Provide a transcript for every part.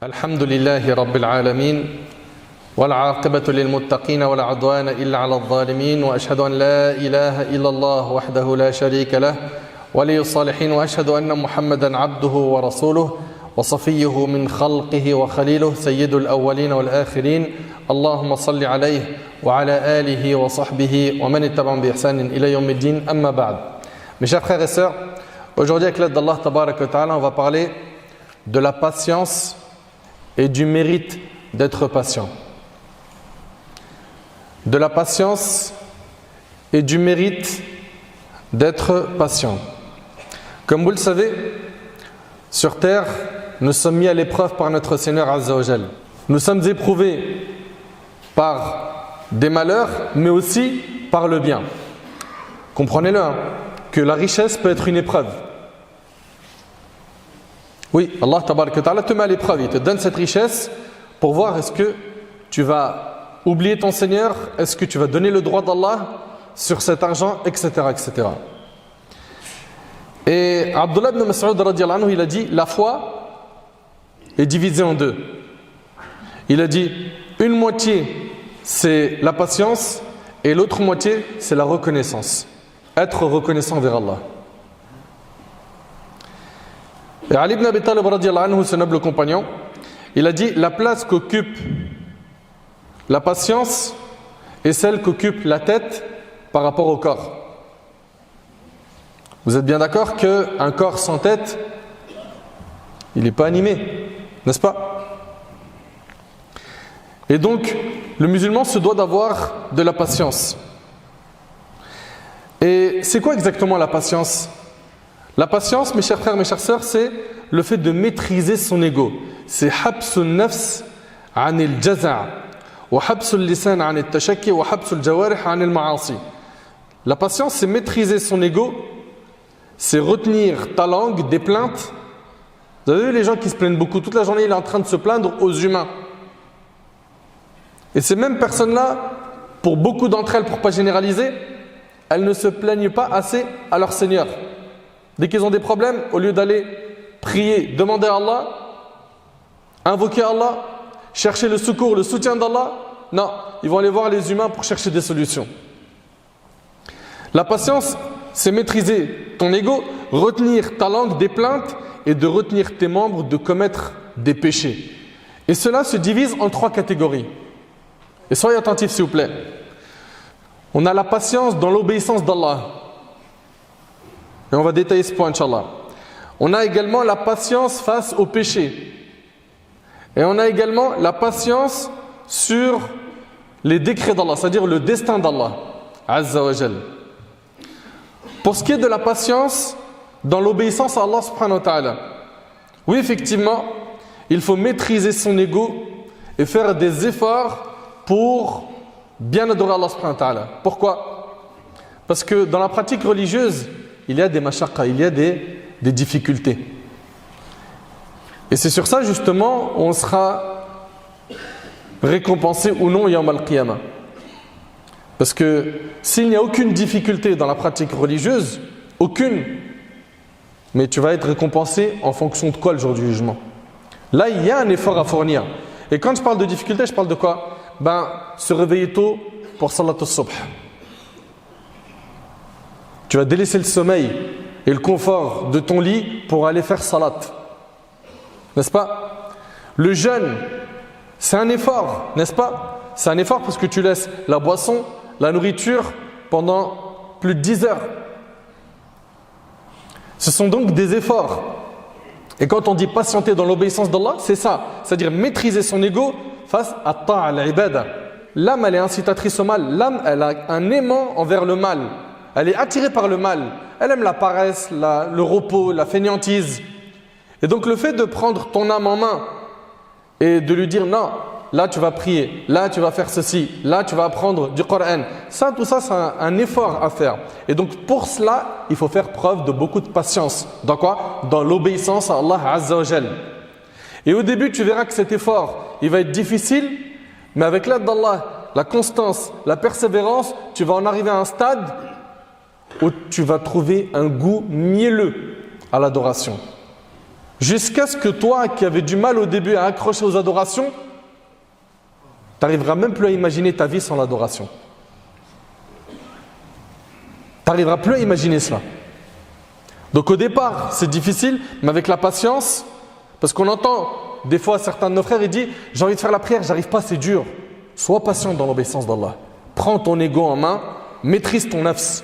الحمد لله رب العالمين والعاقبة للمتقين ولا عدوان إلا على الظالمين وأشهد أن لا إله إلا الله وحده لا شريك له ولي الصالحين وأشهد أن محمدا عبده ورسوله وصفيه من خلقه وخليله سيد الأولين والآخرين اللهم صل عليه وعلى آله وصحبه ومن اتبعهم بإحسان إلى يوم الدين أما بعد. Mes chers frères et sœurs, aujourd'hui avec l'aide d'Allah Tabarak wa Ta'ala, on va parler de la patience et du mérite d'être patient. De la patience et du mérite d'être patient. Comme vous le savez, sur terre, nous sommes mis à l'épreuve par notre Seigneur Azza wa Jal. Nous sommes éprouvés par des malheurs, mais aussi par le bien. Comprenez-le, que la richesse peut être une épreuve. Oui, Allah Tabarak wa Ta'ala te met à l'épreuve, il te donne cette richesse pour voir est-ce que tu vas oublier ton Seigneur, est-ce que tu vas donner le droit d'Allah sur cet argent, etc. etc. Et Abdullah ibn Mas'ud radiyallahu anhu, il a dit la foi est divisée en deux. Il a dit une moitié c'est la patience et l'autre moitié c'est la reconnaissance. Être reconnaissant envers Allah. Et Ali ibn Abi Talib radiyallahu anhu, ce noble compagnon, il a dit la place qu'occupe la patience est celle qu'occupe la tête par rapport au corps. Vous êtes bien d'accord qu'un corps sans tête, il n'est pas animé, n'est-ce pas? Et donc, le musulman se doit d'avoir de la patience. Et c'est quoi exactement la patience? La patience, mes chers frères, mes chères sœurs, c'est le fait de maîtriser son ego. C'est habsul nafs anil jaza' wa habsul lisan anil tashakki wa habsul jawarih anil ma'asi. La patience, c'est maîtriser son ego, c'est retenir ta langue des plaintes. Vous avez vu les gens qui se plaignent beaucoup, toute la journée il est en train de se plaindre aux humains. Et ces mêmes personnes-là, pour beaucoup d'entre elles, pour ne pas généraliser, elles ne se plaignent pas assez à leur Seigneur. Dès qu'ils ont des problèmes, au lieu d'aller prier, demander à Allah, invoquer Allah, chercher le secours, le soutien d'Allah, non, ils vont aller voir les humains pour chercher des solutions. La patience, c'est maîtriser ton ego, retenir ta langue des plaintes et de retenir tes membres de commettre des péchés. Et cela se divise en trois catégories. Et soyez attentifs s'il vous plaît. On a la patience dans l'obéissance d'Allah. Et on va détailler ce point, Inch'Allah. On a également la patience face au péché. Et on a également la patience sur les décrets d'Allah, c'est-à-dire le destin d'Allah, Azza wa Jal. Pour ce qui est de la patience dans l'obéissance à Allah subhanahu wa ta'ala, oui, effectivement, il faut maîtriser son ego et faire des efforts pour bien adorer Allah subhanahu wa ta'ala. Pourquoi? Parce que dans la pratique religieuse, il y a des mashaqqa, il y a des difficultés. Et c'est sur ça justement on sera récompensé ou non yawm al-qiyamah. Parce que s'il n'y a aucune difficulté dans la pratique religieuse, aucune, mais tu vas être récompensé en fonction de quoi le jour du jugement? Là, il y a un effort à fournir. Et quand je parle de difficulté, je parle de quoi? Se réveiller tôt pour salat al-subh. Tu vas délaisser le sommeil et le confort de ton lit pour aller faire salat. N'est-ce pas? Le jeûne, c'est un effort, n'est-ce pas? C'est un effort parce que tu laisses la boisson, la nourriture pendant plus de 10 heures. Ce sont donc des efforts. Et quand on dit patienter dans l'obéissance d'Allah, c'est ça. C'est-à-dire maîtriser son ego face à ta'a, à l'ibada. L'âme, elle est incitatrice au mal. L'âme, elle a un aimant envers le mal. Elle est attirée par le mal. Elle aime la paresse, le repos, la fainéantise. Et donc le fait de prendre ton âme en main et de lui dire non, là tu vas prier, là tu vas faire ceci, là tu vas apprendre du Coran. Ça, tout ça, c'est un effort à faire. Et donc pour cela, il faut faire preuve de beaucoup de patience. Dans quoi? Dans l'obéissance à Allah Azza wa Jal. Et au début, tu verras que cet effort, il va être difficile, mais avec l'aide d'Allah, la constance, la persévérance, tu vas en arriver à un stade où tu vas trouver un goût mielleux à l'adoration. jusqu'à ce que toi, qui avais du mal au début à accrocher aux adorations, tu n'arriveras même plus à imaginer ta vie sans l'adoration. Tu n'arriveras plus à imaginer cela. Donc au départ, c'est difficile, mais avec la patience, parce qu'on entend des fois certains de nos frères, ils disent « J'ai envie de faire la prière, j'arrive pas, c'est dur. » Sois patient dans l'obéissance d'Allah. Prends ton ego en main, maîtrise ton nafs.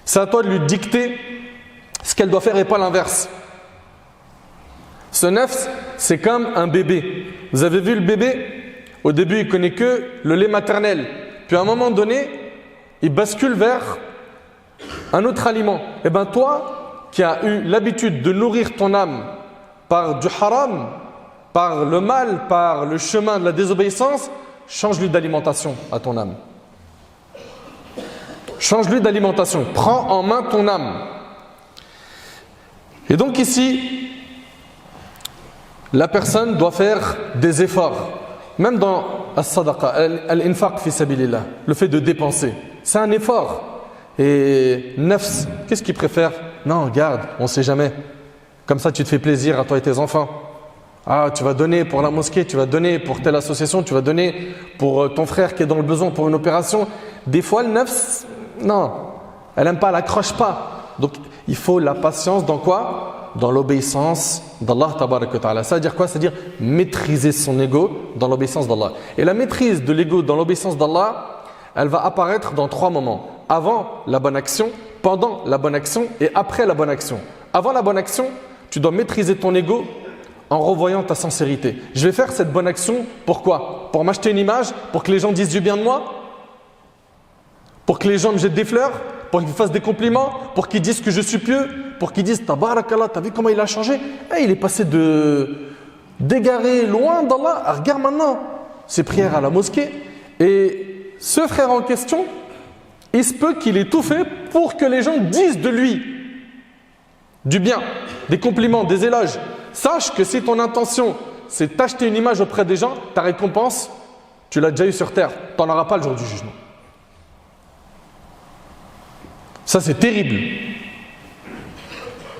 C'est à toi de lui dicter ce qu'elle doit faire et pas l'inverse. Ce nafs, c'est comme un bébé. Vous avez vu le bébé? Au début, il connaît que le lait maternel. Puis à un moment donné, il bascule vers un autre aliment. Et bien toi, qui as eu l'habitude de nourrir ton âme par du haram, par le mal, par le chemin de la désobéissance, change-lui d'alimentation à ton âme. Change-lui d'alimentation. Prends en main ton âme. Et donc ici, la personne doit faire des efforts. Même dans as-sadaqa, al-infaq fi sabilillah, le fait de dépenser, c'est un effort. Et nafs, qu'est-ce qu'il préfère? Non, regarde, on ne sait jamais. Comme ça, tu te fais plaisir à toi et tes enfants. Ah, tu vas donner pour la mosquée, tu vas donner pour telle association, tu vas donner pour ton frère qui est dans le besoin pour une opération. Des fois, le nafs, non, elle n'aime pas, elle n'accroche pas. Donc, il faut la patience dans quoi? Dans l'obéissance d'Allah tabaraka wa ta'ala. Ça veut dire quoi? Ça veut dire maîtriser son ego dans l'obéissance d'Allah. Et la maîtrise de l'ego dans l'obéissance d'Allah, elle va apparaître dans 3 moments. Avant la bonne action, pendant la bonne action et après la bonne action. Avant la bonne action, tu dois maîtriser ton ego en revoyant ta sincérité. Je vais faire cette bonne action, pourquoi? Pour m'acheter une image, pour que les gens disent du bien de moi, pour que les gens me jettent des fleurs, pour qu'ils me fassent des compliments, pour qu'ils disent que je suis pieux, pour qu'ils disent Tabarakallah, t'as vu comment il a changé? Il est passé d'égaré loin d'Allah. Regarde maintenant ses prières à la mosquée. Et ce frère en question, il se peut qu'il ait tout fait pour que les gens disent de lui du bien, des compliments, des éloges. Sache que si ton intention c'est d'acheter une image auprès des gens, ta récompense, tu l'as déjà eu sur terre. Tu n'en auras pas le jour du jugement. Ça, c'est terrible.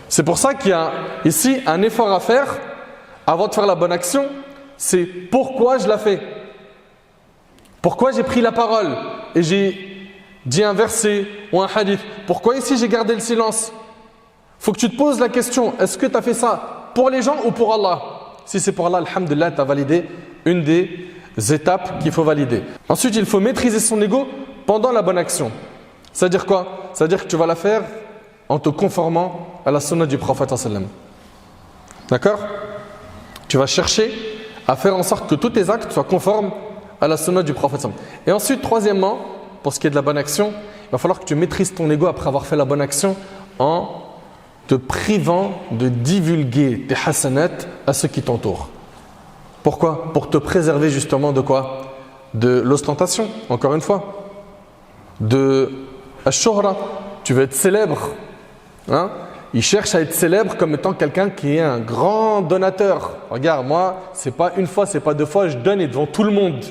C'est pour ça qu'il y a ici un effort à faire avant de faire la bonne action. C'est pourquoi je la fais. Pourquoi j'ai pris la parole et j'ai dit un verset ou un hadith. Pourquoi ici j'ai gardé le silence? Il faut que tu te poses la question, est-ce que tu as fait ça pour les gens ou pour Allah? Si c'est pour Allah, alhamdulillah, tu as validé une des étapes qu'il faut valider. Ensuite, il faut maîtriser son ego pendant la bonne action. Ça veut dire quoi? Ça veut dire que tu vas la faire en te conformant à la sunna du prophète sallam. D'accord? Tu vas chercher à faire en sorte que tous tes actes soient conformes à la sunna du prophète sallam. Et ensuite, troisièmement, pour ce qui est de la bonne action, il va falloir que tu maîtrises ton ego après avoir fait la bonne action en te privant de divulguer tes hasanat à ceux qui t'entourent. Pourquoi? Pour te préserver justement de quoi? De l'ostentation, encore une fois. De ash-shuhra. Tu veux être célèbre. Hein? Il cherche à être célèbre comme étant quelqu'un qui est un grand donateur. Regarde, moi, c'est pas une fois, c'est pas 2 fois, je donne et devant tout le monde.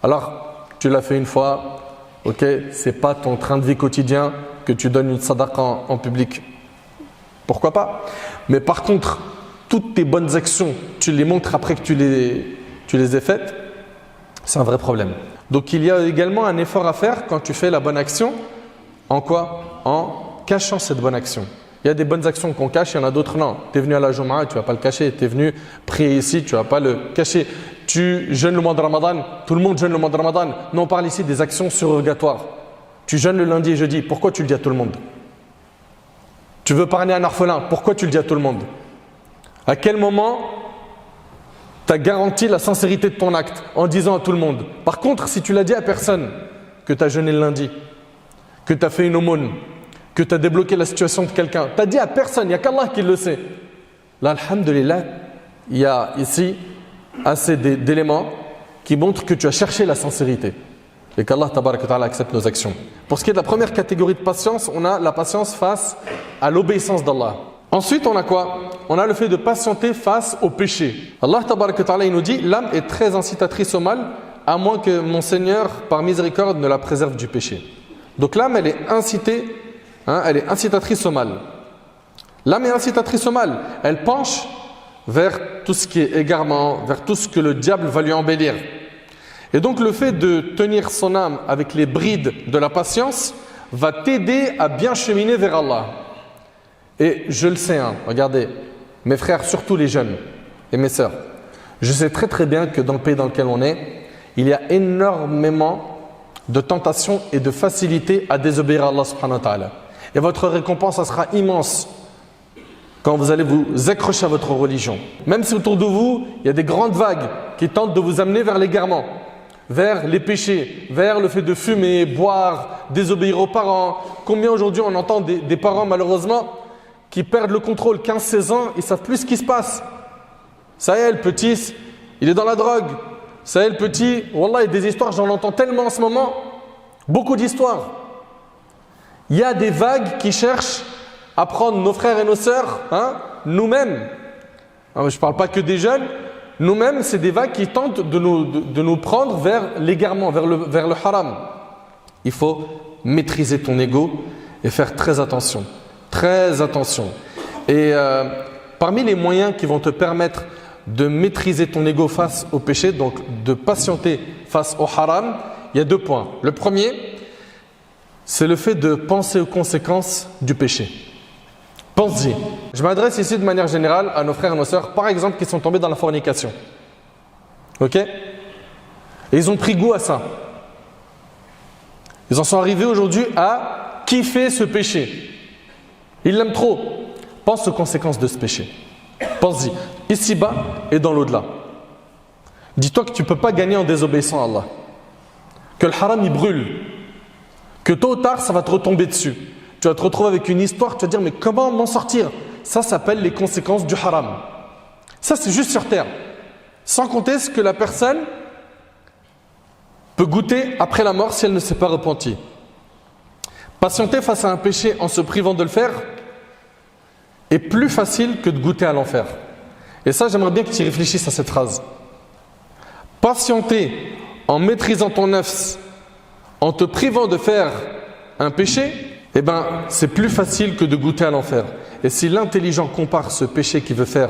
Alors, tu l'as fait une fois, ok, c'est pas ton train de vie quotidien que tu donnes une sadaqa en public. Pourquoi pas? Mais par contre, toutes tes bonnes actions, tu les montres après que tu les aies faites, c'est un vrai problème. Donc il y a également un effort à faire quand tu fais la bonne action. En quoi? En cachant cette bonne action. Il y a des bonnes actions qu'on cache, il y en a d'autres non. Tu es venu à la Jumu'ah, tu ne vas pas le cacher. Tu es venu prier ici, tu ne vas pas le cacher. Tu jeûnes le mois de Ramadan, tout le monde jeûne le mois de Ramadan. Nous on parle ici des actions surrogatoires. Tu jeûnes le lundi et jeudi, pourquoi tu le dis à tout le monde? Tu veux parler à un orphelin, pourquoi tu le dis à tout le monde? À quel moment tu as garanti la sincérité de ton acte en disant à tout le monde? Par contre, si tu l'as dit à personne, que tu as jeûné le lundi, que tu as fait une aumône, que tu as débloqué la situation de quelqu'un, tu as dit à personne, il n'y a qu'Allah qui le sait. Là, alhamdulillah, il y a ici assez d'éléments qui montrent que tu as cherché la sincérité et qu'Allah tabaraka wa ta'ala accepte nos actions. Pour ce qui est de la première catégorie de patience, on a la patience face à l'obéissance d'Allah. Ensuite, on a quoi? On a le fait de patienter face au péché. Allah tabaraka wa ta'ala, il nous dit, l'âme est très incitatrice au mal, à moins que mon Seigneur, par miséricorde, ne la préserve du péché. Donc l'âme, elle est incitée, elle est incitatrice au mal. L'âme est incitatrice au mal. Elle penche vers tout ce qui est égarement, vers tout ce que le diable va lui embellir. Et donc le fait de tenir son âme avec les brides de la patience va t'aider à bien cheminer vers Allah. Et je le sais, regardez, mes frères, surtout les jeunes et mes sœurs, je sais très très bien que dans le pays dans lequel on est, il y a énormément de tentations et de facilité à désobéir à Allah subhanahu wa ta'ala. Et votre récompense, ça sera immense quand vous allez vous accrocher à votre religion. Même si autour de vous, il y a des grandes vagues qui tentent de vous amener vers l'égarement, vers les péchés, vers le fait de fumer, boire, désobéir aux parents. Combien aujourd'hui on entend des parents malheureusement qui perdent le contrôle, 15-16 ans, ils ne savent plus ce qui se passe. Ça y est, le petit, il est dans la drogue. Ça y est, le petit, wallah, il y a des histoires, j'en entends tellement en ce moment. Beaucoup d'histoires. Il y a des vagues qui cherchent à prendre nos frères et nos sœurs, nous-mêmes. Je ne parle pas que des jeunes. Nous-mêmes, c'est des vagues qui tentent de nous prendre vers l'égarement, vers le haram. Il faut maîtriser ton ego et faire très attention. Très attention. Et parmi les moyens qui vont te permettre de maîtriser ton ego face au péché, donc de patienter face au haram, il y a 2 points. Le premier, c'est le fait de penser aux conséquences du péché. Pense-y. Je m'adresse ici de manière générale à nos frères et nos sœurs, par exemple, qui sont tombés dans la fornication. Ok? Et ils ont pris goût à ça. Ils en sont arrivés aujourd'hui à kiffer ce péché. Ils l'aiment trop. Pense aux conséquences de ce péché. Pense-y, ici-bas et dans l'au-delà. Dis-toi que tu ne peux pas gagner en désobéissant à Allah. Que le haram il brûle. Que tôt ou tard ça va te retomber dessus. Tu vas te retrouver avec une histoire, tu vas te dire mais comment m'en sortir? Ça s'appelle les conséquences du haram. Ça c'est juste sur terre. Sans compter ce que la personne peut goûter après la mort si elle ne s'est pas repentie. Patienter face à un péché en se privant de le faire est plus facile que de goûter à l'enfer. Et ça, j'aimerais bien que tu réfléchisses à cette phrase. Patienter en maîtrisant ton nafs, en te privant de faire un péché, c'est plus facile que de goûter à l'enfer. Et si l'intelligent compare ce péché qu'il veut faire,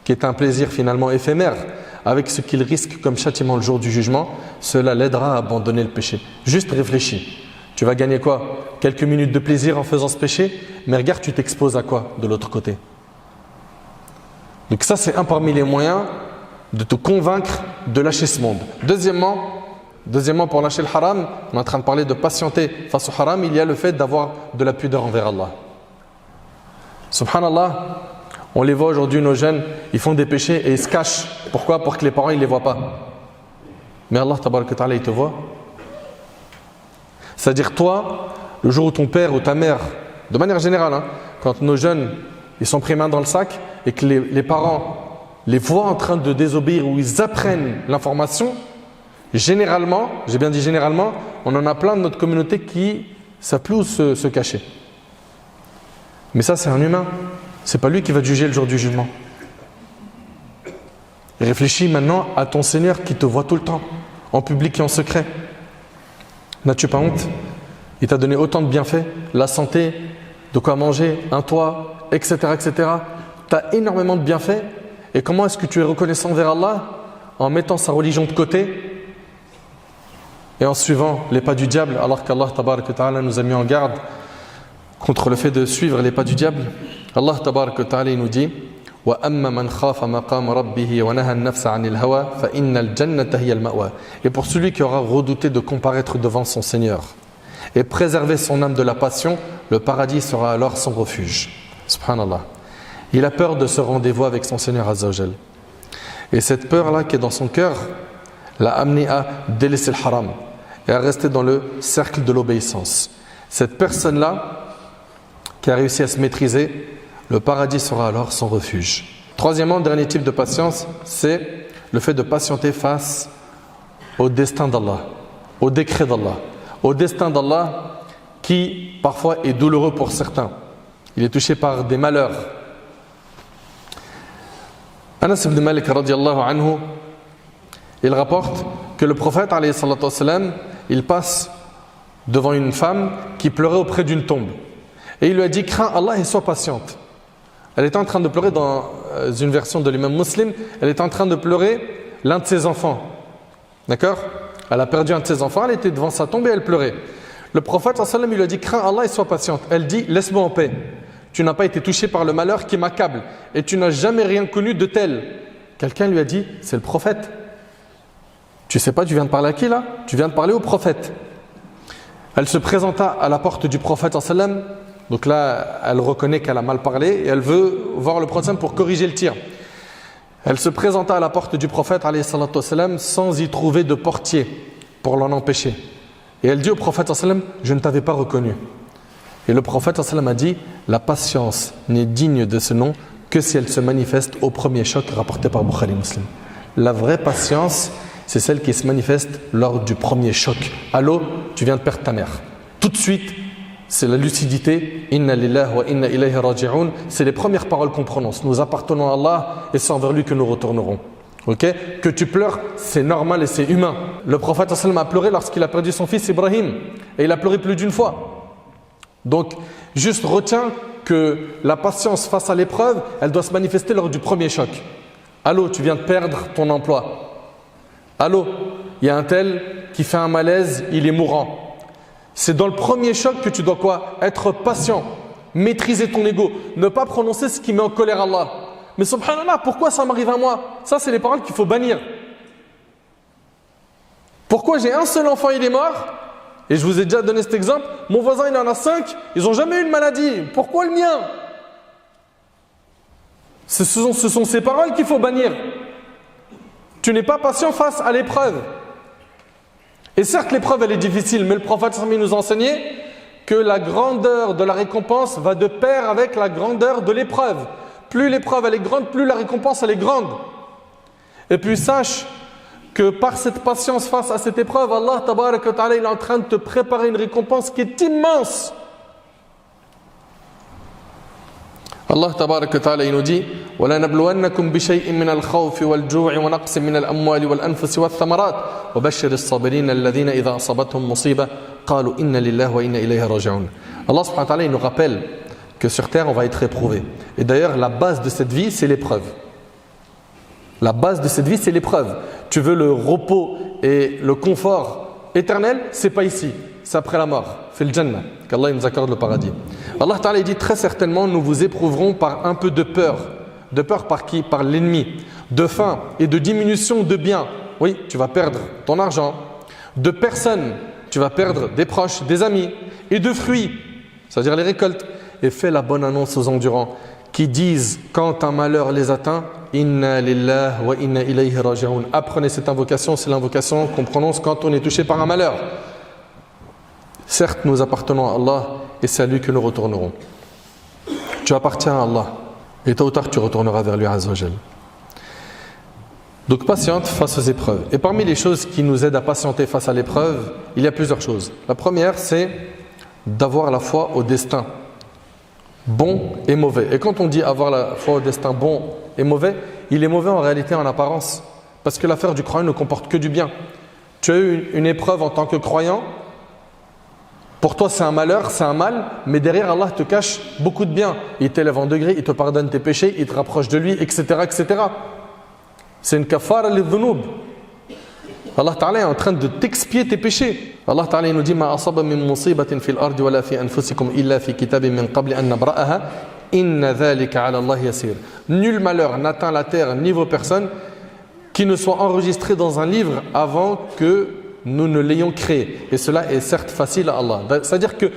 qui est un plaisir finalement éphémère, avec ce qu'il risque comme châtiment le jour du jugement, cela l'aidera à abandonner le péché. Juste réfléchis. Tu vas gagner quoi? Quelques minutes de plaisir en faisant ce péché, mais regarde, tu t'exposes à quoi de l'autre côté? Donc ça, c'est un parmi les moyens de te convaincre de lâcher ce monde. Deuxièmement, pour lâcher le haram, on est en train de parler de patienter face au haram, il y a le fait d'avoir de la pudeur envers Allah. Subhanallah, on les voit aujourd'hui, nos jeunes, ils font des péchés et ils se cachent. Pourquoi? Pour que les parents ne les voient pas. Mais Allah, tabaraka ta'ala, il te voit. C'est-à-dire toi, le jour où ton père ou ta mère, de manière générale, quand nos jeunes ils sont pris main dans le sac et que les parents les voient en train de désobéir ou ils apprennent l'information, généralement, j'ai bien dit généralement, on en a plein de notre communauté qui ne savent plus où se cacher. Mais ça c'est un humain, c'est pas lui qui va te juger le jour du jugement. Réfléchis maintenant à ton Seigneur qui te voit tout le temps, en public et en secret. N'as-tu pas honte? Il t'a donné autant de bienfaits, la santé, de quoi manger, un toit, etc. etc. Tu as énormément de bienfaits. Et comment est-ce que tu es reconnaissant vers Allah? En mettant sa religion de côté et en suivant les pas du diable, alors qu'Allah tabaraka ta'ala nous a mis en garde contre le fait de suivre les pas du diable. Allah tabaraka ta'ala nous dit وَأَمَّا مَنْ خَافَ مَقَامَ رَبِّهِ وَنَهَى النَّفْسَ عَنِ الْهَوَى فَإِنَّ الْجَنَّةَ هِيَ الْمَأْوَى. Et pour celui qui aura redouté de comparaître devant son Seigneur et préserver son âme de la passion, le paradis sera alors son refuge. Subhanallah. Il a peur de ce rendez-vous avec son Seigneur Azza wa Jal. Et cette peur-là qui est dans son cœur l'a amené à délaisser le haram et à rester dans le cercle de l'obéissance. Cette personne-là qui a réussi à se maîtriser, le paradis sera alors son refuge. Troisièmement, dernier type de patience, c'est le fait de patienter face au destin d'Allah, au décret d'Allah, au destin d'Allah qui parfois est douloureux pour certains. Il est touché par des malheurs. Anas ibn Malik radiyallahu anhu, il rapporte que le prophète alayhi salatu wassalam, il passe devant une femme qui pleurait auprès d'une tombe. Et il lui a dit, crains Allah et sois patiente. Elle était en train de pleurer dans une version de l'imam Muslim, elle était en train de pleurer l'un de ses enfants. D'accord? Elle a perdu un de ses enfants, elle était devant sa tombe et elle pleurait. Le prophète sallallahu alayhi wa sallam, il lui a dit, crains Allah et sois patiente. Elle dit, laisse-moi en paix. Tu n'as pas été touché par le malheur qui m'accable et tu n'as jamais rien connu de tel. Quelqu'un lui a dit, c'est le prophète. Tu sais pas, tu viens de parler à qui là? Tu viens de parler au prophète. Elle se présenta à la porte du prophète sallallahu alayhi wa sallam. Donc là, elle reconnaît qu'elle a mal parlé et elle veut voir le prophète pour corriger le tir. Elle se présenta à la porte du prophète alayhi salatu wa sallam, sans y trouver de portier pour l'en empêcher. Et elle dit au prophète sallallahu alayhi wa sallam, je ne t'avais pas reconnu. Et le prophète sallallahu alayhi wa sallam a dit, la patience n'est digne de ce nom que si elle se manifeste au premier choc rapporté par Bukhari Muslim. La vraie patience, c'est celle qui se manifeste lors du premier choc. Allô, tu viens de perdre ta mère. Tout de suite, c'est la lucidité. Inna lillahi wa inna ilayhi raji'un. C'est les premières paroles qu'on prononce. Nous appartenons à Allah et c'est envers lui que nous retournerons. Okay? Que tu pleures, c'est normal et c'est humain. Le prophète sallallahu alayhi wa sallam a pleuré lorsqu'il a perdu son fils Ibrahim. Et il a pleuré plus d'une fois. Donc, juste retiens que la patience face à l'épreuve, elle doit se manifester lors du premier choc. Allô, tu viens de perdre ton emploi. Allô, il y a un tel qui fait un malaise, il est mourant. C'est dans le premier choc que tu dois quoi? Être patient, maîtriser ton ego, ne pas prononcer ce qui met en colère Allah. Mais subhanallah, pourquoi ça m'arrive à moi? Ça, c'est les paroles qu'il faut bannir. Pourquoi j'ai un seul enfant, il est mort? Et je vous ai déjà donné cet exemple. Mon voisin, il en a 5, ils n'ont jamais eu de maladie. Pourquoi le mien? Ce sont ces paroles qu'il faut bannir. Tu n'es pas patient face à l'épreuve. Et certes, l'épreuve, elle est difficile, mais le prophète nous a enseigné que la grandeur de la récompense va de pair avec la grandeur de l'épreuve. Plus l'épreuve, elle est grande, plus la récompense, elle est grande. Et puis sache que par cette patience face à cette épreuve, Allah tabarak wa ta'ala, il est en train de te préparer une récompense qui est immense. Allah tabarak wa ta'ala, il nous dit وَلَنَبْلُوَنَّكُمْ بِشَيْءٍ مِّنَ الْخَوْفِ وَالْجُوعِ وَنَقْصٍ مِّنَ الْأَمْوَالِ وَالْأَنفُسِ وَالثَّمَرَاتِ وَبَشِّرِ الصَّابِرِينَ الَّذِينَ إِذَا أَصَابَتْهُمْ مُصِيبَةٌ قَالُوا إِنَّ لِلَّهِ وَإِنَّا إِلَيْهِ رَاجِعُونَ. Allah subhanahu wa ta'ala, il nous rappelle que sur terre, on va être éprouvé. Et d'ailleurs, la base de cette vie, c'est l'épreuve. La base de cette vie, c'est l'épreuve. Tu veux le repos et le confort éternel, c'est pas ici, c'est après la mort. Fais le Jannah, qu'Allah nous accorde le paradis. Allah Ta'ala dit très certainement, nous vous éprouverons par un peu de peur. De peur par qui? Par l'ennemi. De faim et de diminution de biens. Oui, tu vas perdre ton argent. De personnes, tu vas perdre des proches, des amis. Et de fruits, c'est-à-dire les récoltes. Et fais la bonne annonce aux endurants qui disent quand un malheur les atteint, Inna lillahi wa inna ilayhi raji'un. Apprenez cette invocation, c'est l'invocation qu'on prononce quand on est touché par un malheur. Certes, nous appartenons à Allah et c'est à lui que nous retournerons. Tu appartiens à Allah et tôt ou tard tu retourneras vers lui Azza wa Jal. Donc patiente face aux épreuves. Et parmi les choses qui nous aident à patienter face à l'épreuve, il y a plusieurs choses. La première, c'est d'avoir la foi au destin, bon et mauvais. Et quand on dit avoir la foi au destin bon et mauvais, il est mauvais en réalité en apparence. Parce que l'affaire du croyant ne comporte que du bien. Tu as eu une épreuve en tant que croyant, pour toi c'est un malheur, c'est un mal, mais derrière Allah te cache beaucoup de bien. Il t'élève en degré, il te pardonne tes péchés, il te rapproche de lui, etc. etc. C'est une kafara lidhunub. Allah Ta'ala est en train de t'expier tes péchés. Allah Ta'ala nous dit Ma asaba min musibatin fil ardi wa la fi anfusikum illa fi kitabin min qabli an nabra'aha inna dhalika 'ala Allah yasir. Nul malheur n'atteint la terre ni vos personnes qui ne soit enregistré dans un livre avant que nous ne l'ayons créé. Et cela est certes facile à Allah. C'est-à-dire que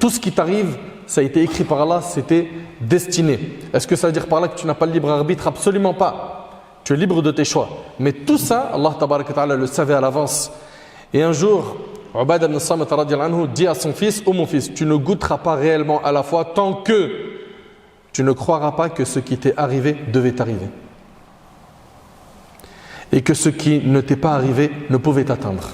tout ce qui t'arrive, ça a été écrit par Allah, c'était destiné. Est-ce que ça veut dire par là que tu n'as pas le libre arbitre? Absolument pas. Tu es libre de tes choix. Mais tout ça, Allah Tabaraka wa Ta'ala le savait à l'avance. Et un jour, Ubadah ibn Samit radiyallahu anhu dit à son fils, ô mon fils, tu ne goûteras pas réellement à la foi tant que tu ne croiras pas que ce qui t'est arrivé devait t'arriver. Et que ce qui ne t'est pas arrivé ne pouvait t'atteindre.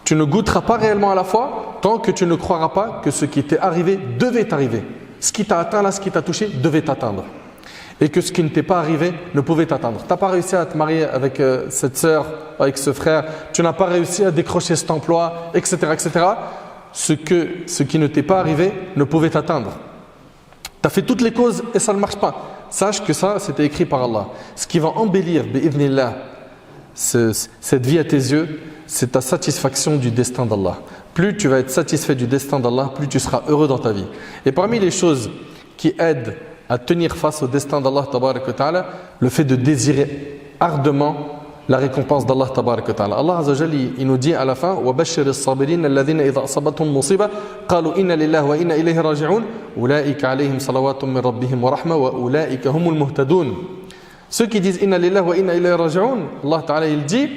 Tu ne goûteras pas réellement à la foi tant que tu ne croiras pas que ce qui t'est arrivé devait t'arriver. Ce qui t'a atteint là, ce qui t'a touché, devait t'atteindre. Et que ce qui ne t'est pas arrivé ne pouvait t'atteindre. Tu n'as pas réussi à te marier avec cette sœur, avec ce frère, tu n'as pas réussi à décrocher cet emploi, etc. etc. Ce qui ne t'est pas arrivé ne pouvait t'atteindre. Tu as fait toutes les causes et ça ne marche pas. sache que ça, c'était écrit par Allah. Ce qui va embellir, bi'idhnillah, cette vie à tes yeux, c'est ta satisfaction du destin d'Allah. Plus tu vas être satisfait du destin d'Allah, plus tu seras heureux dans ta vie. Et parmi les choses qui aident à tenir face au destin d'Allah, le fait de désirer ardemment la récompense d'Allah tabarak wa ta'ala. Allah azza wa jalla, il nous dit à la fin وَبَشِّرِ الصَّابِرِينَ الَّذِينَ إِذَا أَصَابَتْهُم مُّصِيبَةٌ قَالُوا إِنَّا لِلَّهِ وَإِنَّا إِلَيْهِ رَاجِعُونَ أُولَٰئِكَ عَلَيْهِمْ صَلَوَاتٌ مِّن رَّبِّهِمْ وَرَحْمَةٌ وَأُولَٰئِكَ هُمُ الْمُهْتَدُونَ. Ceux qui disent Inna lillahi wa inna ilayhi raji'un, Allah ta'ala il dit,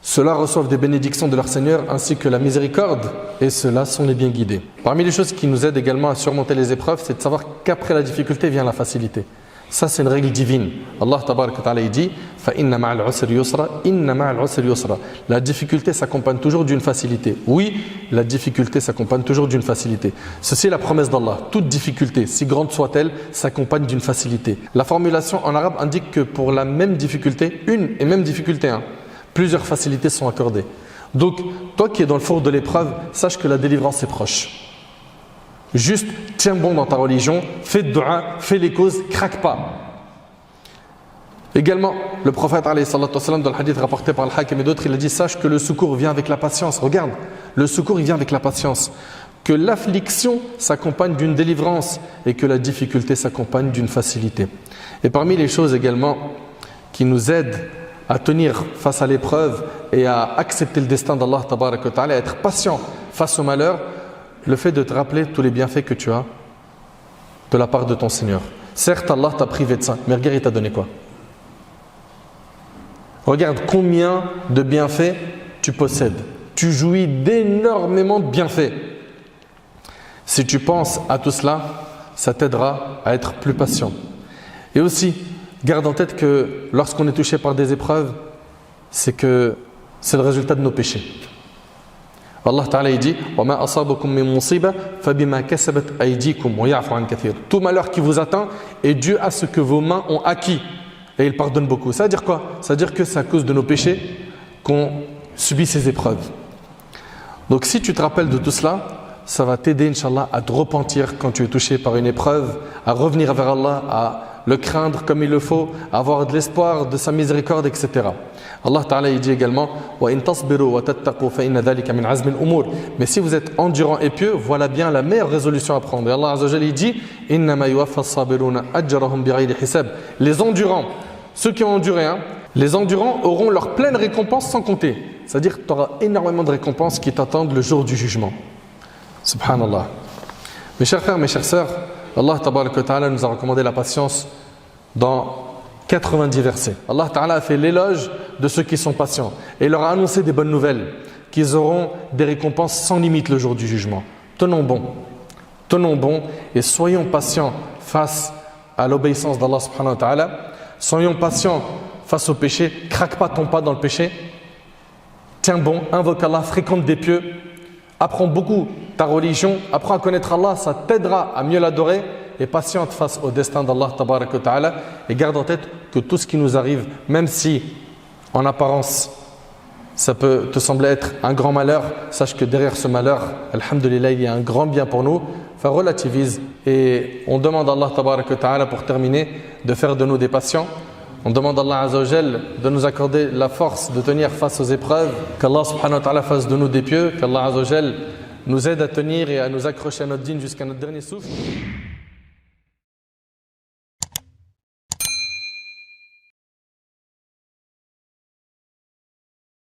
ceux-là reçoivent des bénédictions de leur Seigneur ainsi que la miséricorde, et ceux-là sont les bien guidés. Parmi les choses qui nous aident également à surmonter les épreuves, c'est de savoir qu'après la difficulté vient la facilité. Ça, c'est une règle divine. Allah tabaraka ta'ala il dit fa inna ma'al usri yusra, inna ma'al usri yusra. La difficulté s'accompagne toujours d'une facilité. Oui, la difficulté s'accompagne toujours d'une facilité. Ceci est la promesse d'Allah. Toute difficulté, si grande soit-elle, s'accompagne d'une facilité. La formulation en arabe indique que pour la même difficulté, une et même difficulté, plusieurs facilités sont accordées. Donc, toi qui es dans le four de l'épreuve, sache que la délivrance est proche. Juste, tiens bon dans ta religion, fais de dua, fais les causes, craque pas. Également, le prophète alayhi salatu wassalam, dans le hadith rapporté par Al-Hakim et d'autres, il a dit, sache que le secours vient avec la patience. Regarde, le secours il vient avec la patience. Que l'affliction s'accompagne d'une délivrance et que la difficulté s'accompagne d'une facilité. Et parmi les choses également qui nous aident à tenir face à l'épreuve et à accepter le destin d'Allah tabaraka wa ta'ala, à être patient face au malheur, le fait de te rappeler tous les bienfaits que tu as de la part de ton Seigneur. Certes, Allah t'a privé de ça, mais regarde, il t'a donné quoi? Regarde combien de bienfaits tu possèdes. Tu jouis d'énormément de bienfaits. Si tu penses à tout cela, ça t'aidera à être plus patient. Et aussi, garde en tête que lorsqu'on est touché par des épreuves, c'est le résultat de nos péchés. Allah Ta'ala dit وَمَا أَصَابَكُم مِّن مُّصِيبَةٍ فَبِمَا كَسَبَتْ أَيْدِيكُمْ وَيَعْفُ عَن كَثِيرٍ. Tout malheur qui vous atteint est dû à ce que vos mains ont acquis. Et il pardonne beaucoup. Ça veut dire quoi? Ça veut dire que c'est à cause de nos péchés qu'on subit ces épreuves. Donc si tu te rappelles de tout cela, ça va t'aider, Inch'Allah, à te repentir quand tu es touché par une épreuve, à revenir vers Allah, à le craindre comme il le faut, à avoir de l'espoir de sa miséricorde, etc. Allah Ta'ala il dit également وَإِن تَصْبِرُوا وَتَتَّقُوا فَإِنَّ ذَلِكَ مِنْ عَزْمِ الْأُمُورِ. Mais si vous êtes endurant et pieux, voilà bien la meilleure résolution à prendre. Et Allah Azza wa Jalla il dit إِنَّمَا يُوَفَّى الصَّابِرُونَ أَجْرَهُمْ بِغَيْرِ حِسَابٍ. Les endurants, ceux qui ont enduré, les endurants auront leur pleine récompense sans compter. C'est-à-dire que tu auras énormément de récompenses qui t'attendent le jour du jugement. Subhanallah. Mes chers frères, mes chères sœurs, Allah Tabaraka wa Ta'ala nous a recommandé la patience dans 90 versets. Allah Ta'ala a fait l'éloge de ceux qui sont patients et il leur a annoncé des bonnes nouvelles, qu'ils auront des récompenses sans limite le jour du jugement. Tenons bon et soyons patients face à l'obéissance d'Allah Subhanahu wa Ta'ala. Soyons patients face au péché, craque pas ton pas dans le péché. Tiens bon, invoque Allah, fréquente des pieux, apprends beaucoup ta religion, apprends à connaître Allah, ça t'aidera à mieux l'adorer. Et patiente face au destin d'Allah tabaraka wa ta'ala, et garde en tête que tout ce qui nous arrive, même si en apparence ça peut te sembler être un grand malheur, sache que derrière ce malheur, alhamdulillah, il y a un grand bien pour nous. Enfin, relativise et on demande à Allah tabaraka wa ta'ala, pour terminer, de faire de nous des patients. On demande à Allah Azza wa Jal de nous accorder la force de tenir face aux épreuves, qu'Allah subhanahu wa ta'ala fasse de nous des pieux, qu'Allah Azza wa Jal nous aide à tenir et à nous accrocher à notre dîn jusqu'à notre dernier souffle.